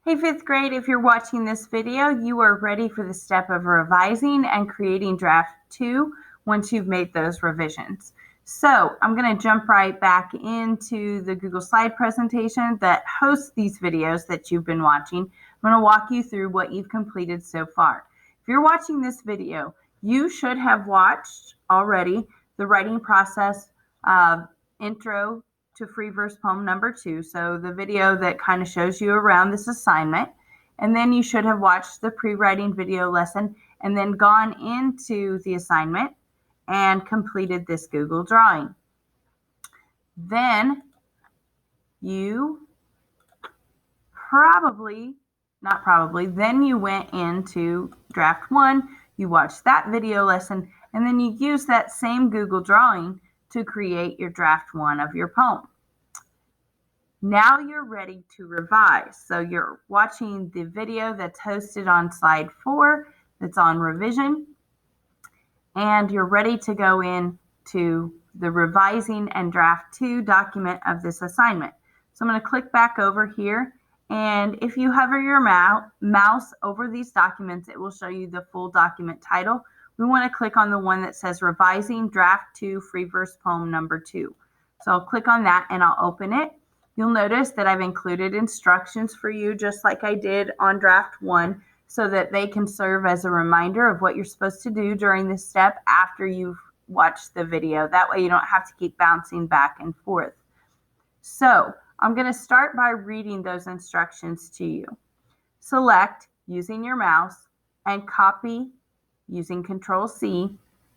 Hey, fifth grade, if you're watching this video, you are ready for the step of revising and creating draft 2 once you've made those revisions. So I'm going to jump right back into the Google Slide presentation that hosts these videos that you've been watching. I'm going to walk you through what you've completed so far. If you're watching this video, you should have watched already the writing process intro to free verse poem number 2. So the video that kind of shows you around this assignment. And then you should have watched the pre-writing video lesson and then gone into the assignment and completed this Google drawing. Then you then you went into draft 1, you watched that video lesson, and then you used that same Google drawing to create your draft 1 of your poem. Now you're ready to revise. So you're watching the video that's hosted on slide 4, that's on revision, and you're ready to go into the revising and draft 2 document of this assignment. So I'm going to click back over here, and if you hover your mouse over these documents, it will show you the full document title. We want to click on the one that says Revising Draft 2 Free Verse Poem Number 2. So I'll click on that and I'll open it. You'll notice that I've included instructions for you, just like I did on draft 1, so that they can serve as a reminder of what you're supposed to do during this step after you've watched the video. That way you don't have to keep bouncing back and forth. So I'm going to start by reading those instructions to you. Select, using your mouse, and copy, using Control-C,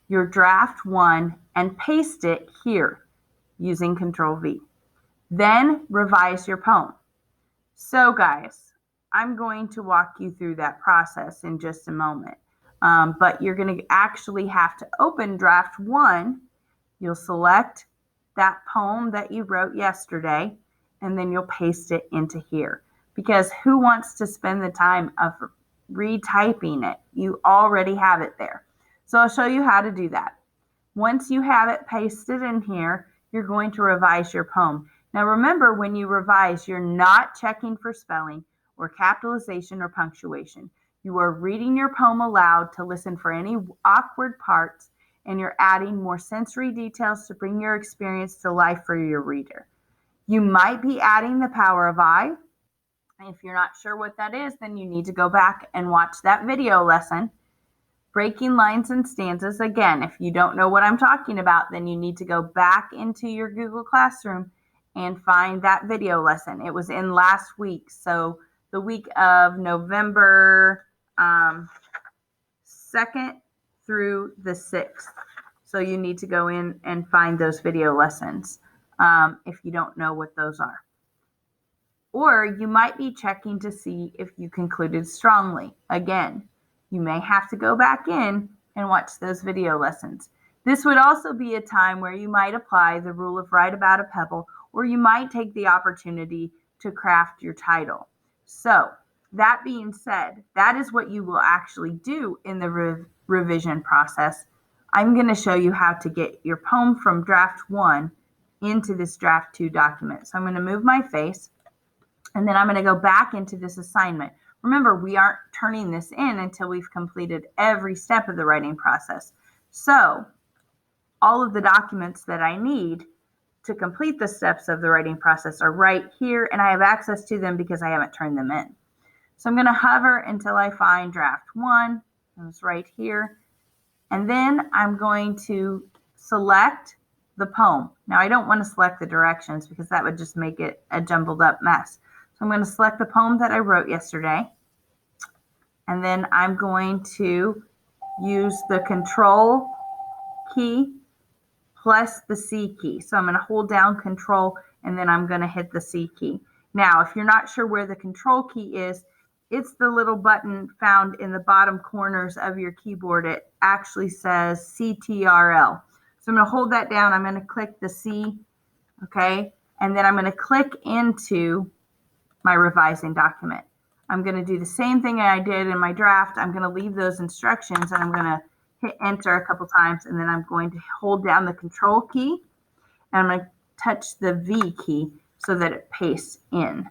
your draft 1 and paste it here, using Control-V. Then revise your poem. So guys, I'm going to walk you through that process in just a moment. But you're going to actually have to open draft 1. You'll select that poem that you wrote yesterday, and then you'll paste it into here. Because who wants to spend the time of retyping it? You already have it there. So I'll show you how to do that. Once you have it pasted in here, you're going to revise your poem. Now remember, when you revise, you're not checking for spelling or capitalization or punctuation. You are reading your poem aloud to listen for any awkward parts, and you're adding more sensory details to bring your experience to life for your reader. You might be adding the power of I. If you're not sure what that is, then you need to go back and watch that video lesson. Breaking lines and stanzas. Again, if you don't know what I'm talking about, then you need to go back into your Google Classroom and find that video lesson. It was in last week, so the week of November 2nd through the 6th. So you need to go in and find those video lessons if you don't know what those are. Or you might be checking to see if you concluded strongly. Again, you may have to go back in and watch those video lessons. This would also be a time where you might apply the rule of write about a pebble, or you might take the opportunity to craft your title. So that being said, that is what you will actually do in the revision process. I'm going to show you how to get your poem from draft 1 into this draft 2 document. So I'm going to move my face, and then I'm going to go back into this assignment. Remember, we aren't turning this in until we've completed every step of the writing process. So all of the documents that I need to complete the steps of the writing process are right here, and I have access to them because I haven't turned them in. So I'm going to hover until I find draft 1. It's right here. And then I'm going to select the poem. Now, I don't want to select the directions because that would just make it a jumbled up mess. So I'm going to select the poem that I wrote yesterday. And then I'm going to use the Control key plus the C key. So I'm going to hold down Control, and then I'm going to hit the C key. Now, if you're not sure where the Control key is, it's the little button found in the bottom corners of your keyboard. It actually says CTRL. So I'm going to hold that down. I'm going to click the C, okay? And then I'm going to click into my revising document. I'm going to do the same thing I did in my draft. I'm going to leave those instructions, and I'm going to hit enter a couple times, and then I'm going to hold down the Control key, and I'm going to touch the V key so that it pastes in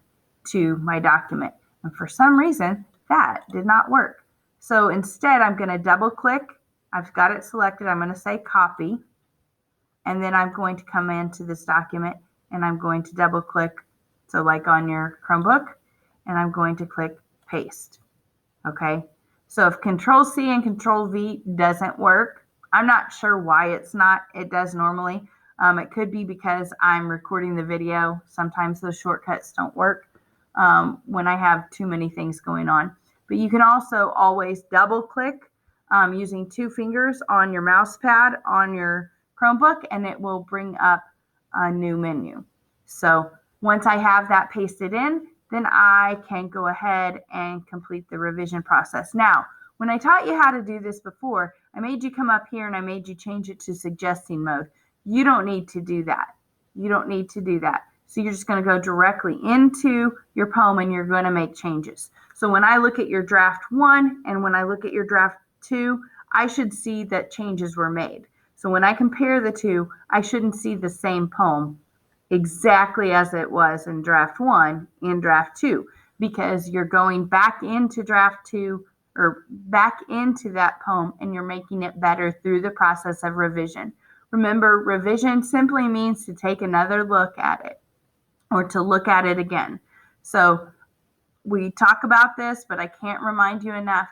to my document. And for some reason, that did not work. So instead, I'm going to double click. I've got it selected. I'm going to say copy. And then I'm going to come into this document and I'm going to double click. So like on your Chromebook, and I'm going to click paste. Okay. So if Control C and Control V doesn't work, I'm not sure why it's not. It does normally. It could be because I'm recording the video. Sometimes those shortcuts don't work when I have too many things going on. But you can also always double click using 2 fingers on your mouse pad on your Chromebook, and it will bring up a new menu. So once I have that pasted in, then I can go ahead and complete the revision process. Now, when I taught you how to do this before, I made you come up here and I made you change it to suggesting mode. You don't need to do that. You don't need to do that. So you're just going to go directly into your poem and you're going to make changes. So when I look at your draft 1 and when I look at your draft 2, I should see that changes were made. So when I compare the two, I shouldn't see the same poem exactly as it was in draft 1 in draft 2, because you're going back into draft 2 or back into that poem and you're making it better through the process of revision. Remember, revision simply means to take another look at it or to look at it again. So we talk about this, but I can't remind you enough.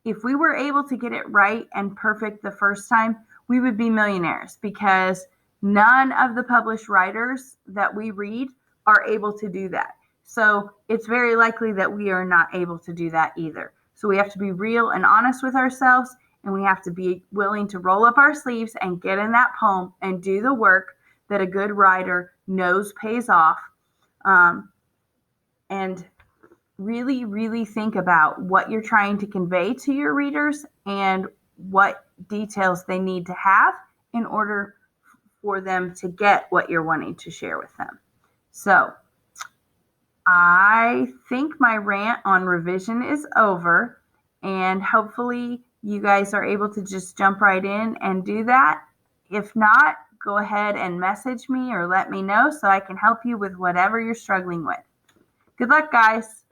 If we were able to get it right and perfect the first time, we would be millionaires, because none of the published writers that we read are able to do that. So it's very likely that we are not able to do that either. So we have to be real and honest with ourselves, and we have to be willing to roll up our sleeves and get in that poem and do the work that a good writer knows pays off. And really, really think about what you're trying to convey to your readers and what details they need to have in order for them to get what you're wanting to share with them. So I think my rant on revision is over, and hopefully you guys are able to just jump right in and do that. If not, go ahead and message me or let me know so I can help you with whatever you're struggling with. Good luck, guys.